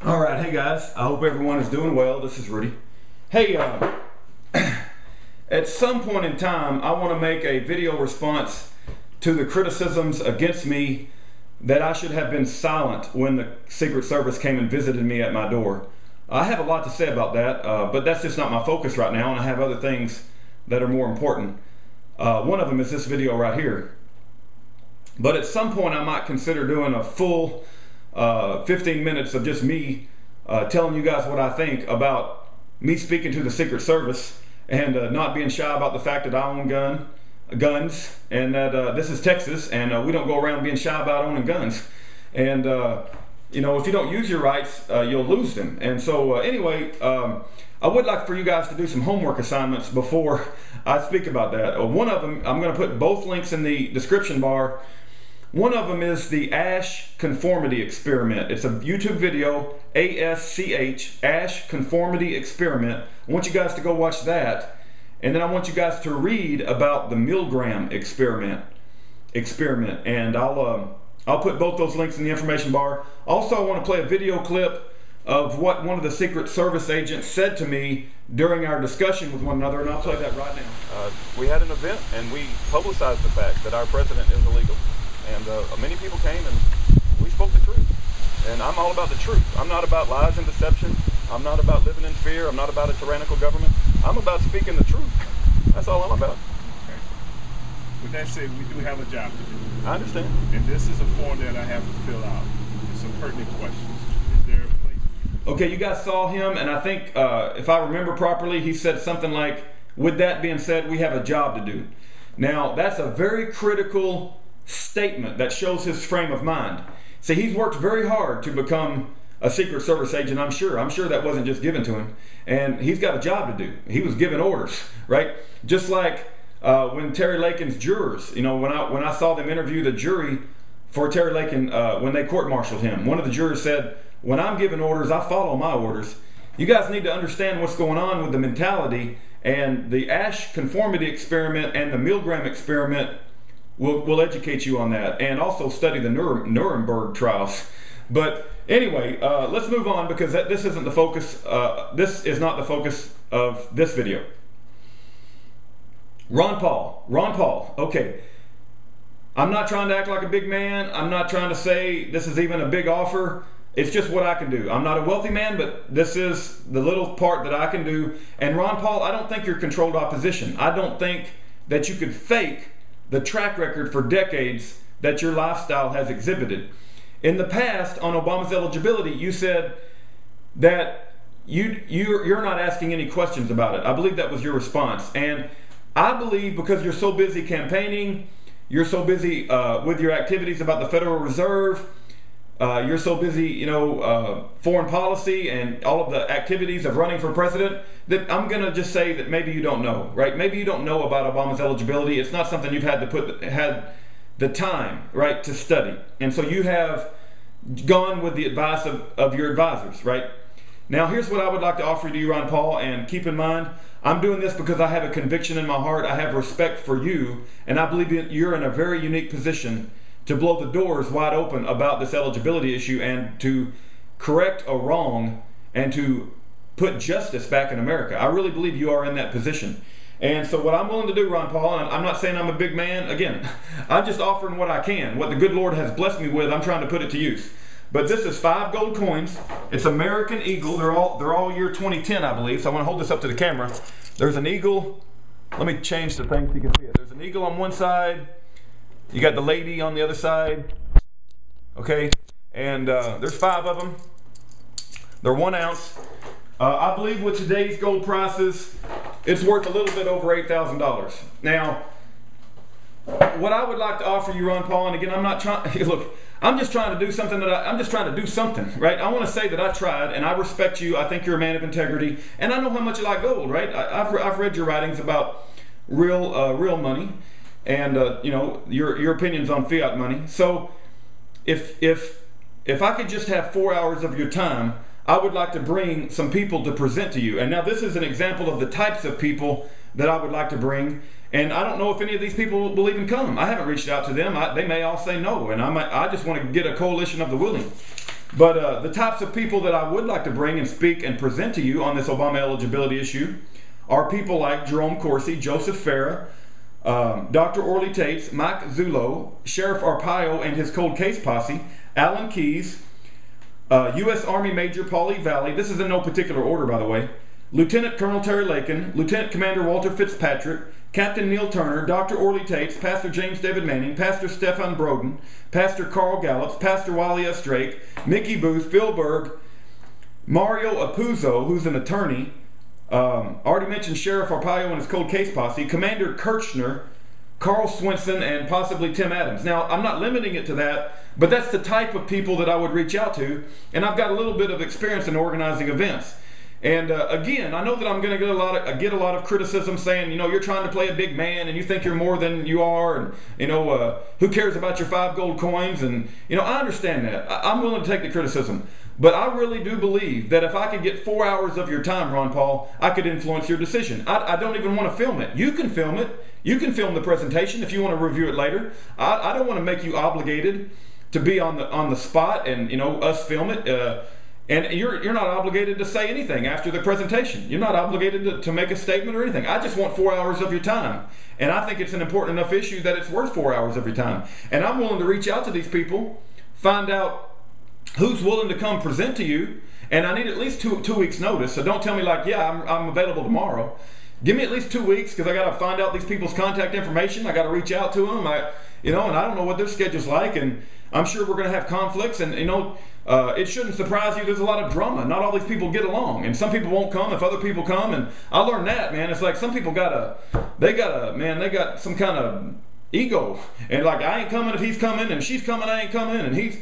All right, hey guys, I hope everyone is doing well. This is Rudy. Hey, at some point in time, I want to make a video response to the criticisms against me that I should have been silent when the Secret Service came and visited me at my door. I have a lot to say about that, but that's just not my focus right now, and I have other things that are more important. One of them is this video right here. But at some point, I might consider doing a full 15 minutes of just me telling you guys what I think about me speaking to the Secret Service and not being shy about the fact that I own guns and that this is Texas and we don't go around being shy about owning guns. And you know, if you don't use your rights, you'll lose them. And so anyway, I would like for you guys to do some homework assignments before I speak about that. One of them, I'm going to put both links in the description bar. One of them is the Asch Conformity Experiment. It's a YouTube video, ASCH, Asch Conformity Experiment. I want you guys to go watch that. And then I want you guys to read about the Milgram experiment. And I'll put both those links in the information bar. Also, I want to play a video clip of what one of the Secret Service agents said to me during our discussion with one another, and I'll play that right now. We had an event and we publicized the fact that our president is illegal. And many people came and we spoke the truth. And I'm all about the truth. I'm not about lies and deception. I'm not about living in fear. I'm not about a tyrannical government. I'm about speaking the truth. That's all I'm about. Okay. With that said, we do have a job to do. I understand. And this is a form that I have to fill out. There's some pertinent questions. Is there a place? Okay, you guys saw him, and I think, if I remember properly, he said something like, with that being said, we have a job to do. Now, that's a very critical statement that shows his frame of mind. See, he's worked very hard to become a Secret Service agent, I'm sure. I'm sure that wasn't just given to him. And he's got a job to do. He was given orders, right? Just like when Terry Lakin's jurors, you know, when I saw them interview the jury for Terry Lakin when they court-martialed him, one of the jurors said, when I'm given orders, I follow my orders. You guys need to understand what's going on with the mentality, and the Asch Conformity Experiment and the Milgram Experiment will educate you on that, and also study the Nuremberg trials. But anyway, let's move on, because this isn't the focus. This is not the focus of this video. Ron Paul. Okay, I'm not trying to act like a big man. I'm not trying to say this is even a big offer. It's just what I can do. I'm not a wealthy man, but this is the little part that I can do. And Ron Paul, I don't think you're controlled opposition. I don't think that you could fake the track record for decades that your lifestyle has exhibited. In the past, on Obama's eligibility, you said that you're not asking any questions about it. I believe that was your response. And I believe because you're so busy campaigning, you're so busy with your activities about the Federal Reserve, you're so busy, you know, foreign policy and all of the activities of running for president, that I'm going to just say that maybe you don't know, right? Maybe you don't know about Obama's eligibility. It's not something you've had the time, right, to study. And so you have gone with the advice of your advisors, right? Now, here's what I would like to offer to you, Ron Paul, and keep in mind, I'm doing this because I have a conviction in my heart. I have respect for you, and I believe that you're in a very unique position to blow the doors wide open about this eligibility issue and to correct a wrong and to put justice back in America. I really believe you are in that position. And so what I'm willing to do, Ron Paul, and I'm not saying I'm a big man, again, I'm just offering what I can. What the good Lord has blessed me with, I'm trying to put it to use. But this is 5 gold coins. It's American Eagle. They're all year 2010, I believe. So I want to hold this up to the camera. There's an eagle. Let me change the thing so you can see it. There's an eagle on one side. You got the lady on the other side. Okay, and there's 5 of them. They're 1 ounce. I believe with today's gold prices, it's worth a little bit over $8,000. Now, what I would like to offer you, Ron Paul, and again, I'm not trying. Look, I'm just trying to do something I'm just trying to do something, right? I want to say that I tried, and I respect you. I think you're a man of integrity, and I know how much you like gold, right? I've read your writings about real money, and you know, your opinions on fiat money. So if I could just have 4 hours of your time, I would like to bring some people to present to you. And now this is an example of the types of people that I would like to bring. And I don't know if any of these people will even come. I haven't reached out to them. They may all say no, and I just want to get a coalition of the willing. But the types of people that I would like to bring and speak and present to you on this Obama eligibility issue are people like Jerome Corsi, Joseph Farah, Dr. Orly Tates, Mike Zullo, Sheriff Arpaio and his cold case posse, Alan Keyes, U.S. Army Major Paul E. Valley, this is in no particular order by the way, Lieutenant Colonel Terry Lakin, Lieutenant Commander Walter Fitzpatrick, Captain Neil Turner, Dr. Orly Tates, Pastor James David Manning, Pastor Stefan Broden, Pastor Carl Gallups, Pastor Wiley S. Drake, Mickey Booth, Phil Berg, Mario Apuzzo, who's an attorney, already mentioned Sheriff Arpaio and his cold case posse, Commander Kirchner, Carl Swinson, and possibly Tim Adams. Now, I'm not limiting it to that, but that's the type of people that I would reach out to, and I've got a little bit of experience in organizing events. And again, I know that I'm going to get a lot of criticism saying, you're trying to play a big man and you think you're more than you are, and who cares about your 5 gold coins? And I understand that. I'm willing to take the criticism, but I really do believe that if I could get 4 hours of your time, Ron Paul, I could influence your decision. I don't even want to film it. You can film it. You can film the presentation if you want to review it later. I don't want to make you obligated to be on the spot and us film it. And you're not obligated to say anything after the presentation. You're not obligated to make a statement or anything. I just want 4 hours of your time. And I think it's an important enough issue that it's worth 4 hours of your time. And I'm willing to reach out to these people, find out who's willing to come present to you. And I need at least two weeks notice. So don't tell me like, yeah, I'm available tomorrow. Give me at least 2 weeks because I got to find out these people's contact information. I got to reach out to them. And I don't know what their schedule's like. And I'm sure we're going to have conflicts. And, it shouldn't surprise you. There's a lot of drama. Not all these people get along, and some people won't come if other people come. And I learned that, man. It's like some people they got some kind of ego, and like I ain't coming if he's coming, and she's coming, I ain't coming, and he's,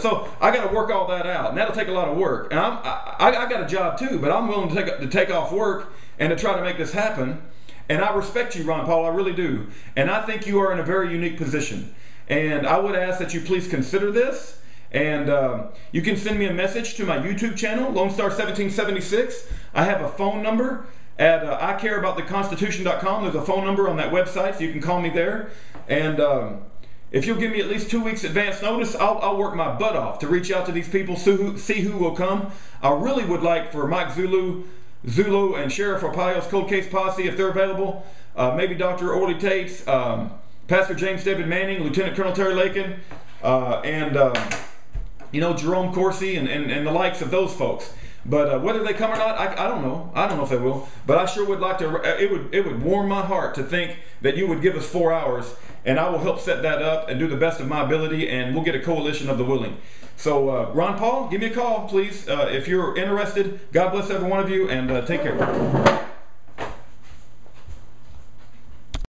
So I got to work all that out, and that'll take a lot of work. And I got a job too, but I'm willing to take off work and to try to make this happen. And I respect you, Ron Paul. I really do, and I think you are in a very unique position. And I would ask that you please consider this. And you can send me a message to my YouTube channel, Lone Star 1776. I have a phone number at icareabouttheconstitution.com. There's a phone number on that website, so you can call me there. And if you'll give me at least 2 weeks advance notice, I'll work my butt off to reach out to these people, see who will come. I really would like for Mike Zullo and Sheriff Arpaio's cold case posse, if they're available, maybe Dr. Orly Tates, Pastor James David Manning, Lieutenant Colonel Terry Lakin, Jerome Corsi and the likes of those folks. But whether they come or not, I don't know. I don't know if they will. But I sure would like to. It would warm my heart to think that you would give us 4 hours, and I will help set that up and do the best of my ability, and we'll get a coalition of the willing. So Ron Paul, give me a call, please, if you're interested. God bless every one of you, and take care.